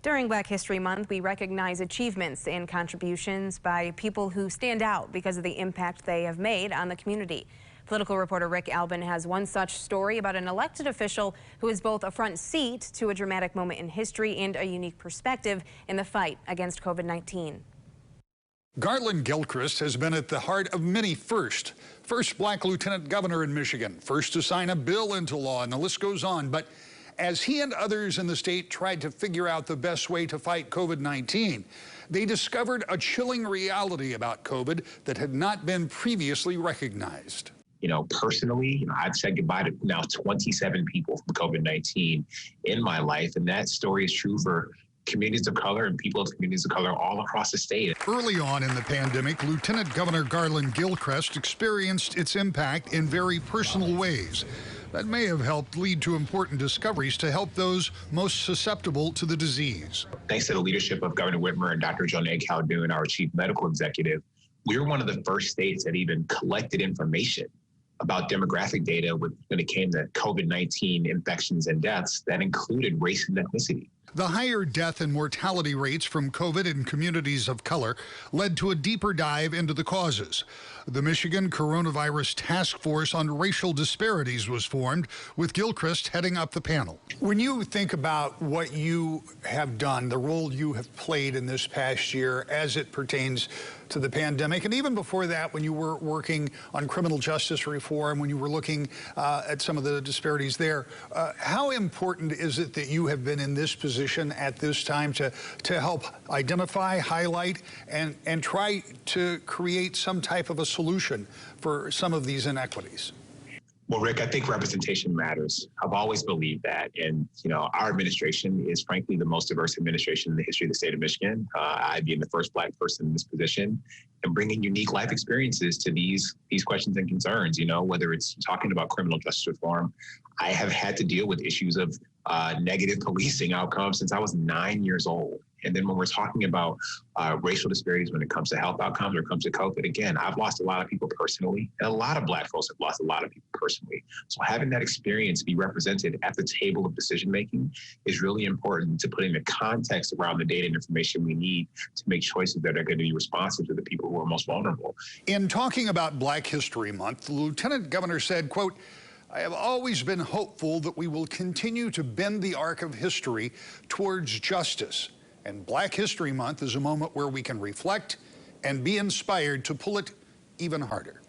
During Black History Month, we recognize achievements and contributions by people who stand out because of the impact they have made on the community. Political reporter Rick Albin has one such story about an elected official who is both a front seat to a dramatic moment in history and a unique perspective in the fight against COVID-19. Garlin Gilchrist has been at the heart of many firsts. First black lieutenant governor in Michigan, first to sign a bill into law, and the list goes on. But as he and others in the state tried to figure out the best way to fight COVID-19, they discovered a chilling reality about COVID that had not been previously recognized. Personally, I've said goodbye to now 27 people from COVID-19 in my life, and that story is true for communities of color and people of communities of color all across the state. Early on in the pandemic, Lieutenant Governor Garlin Gilchrist experienced its impact in very personal ways. That may have helped lead to important discoveries to help those most susceptible to the disease. Thanks to the leadership of Governor Whitmer and Dr. Jonae Calhoun, our chief medical executive, we were one of the first states that even collected information about demographic data when it came to COVID-19 infections and deaths that included race and ethnicity. The higher death and mortality rates from COVID in communities of color led to a deeper dive into the causes. The Michigan Coronavirus Task Force on Racial Disparities was formed, with Gilchrist heading up the panel. When you think about what you have done, the role you have played in this past year as it pertains to the pandemic, and even before that, when you were working on criminal justice reform, when you were looking at some of the disparities there, how important is it that you have been in this position at this time to help identify, highlight, and try to create some type of a solution for some of these inequities? Well, Rick, I think representation matters. I've always believed that. And, our administration is frankly the most diverse administration in the history of the state of Michigan. I being the first black person in this position and bringing unique life experiences to these questions and concerns, whether it's talking about criminal justice reform. I have had to deal with issues of negative policing outcomes since I was 9 years old. And then when we're talking about racial disparities when it comes to health outcomes or it comes to COVID, again, I've lost a lot of people personally, and a lot of black folks have lost a lot of people personally. So having that experience be represented at the table of decision-making is really important to putting the context around the data and information we need to make choices that are going to be responsive to the people who are most vulnerable. In talking about Black History Month, the Lieutenant Governor said, quote, "I have always been hopeful that we will continue to bend the arc of history towards justice. And Black History Month is a moment where we can reflect and be inspired to pull it even harder."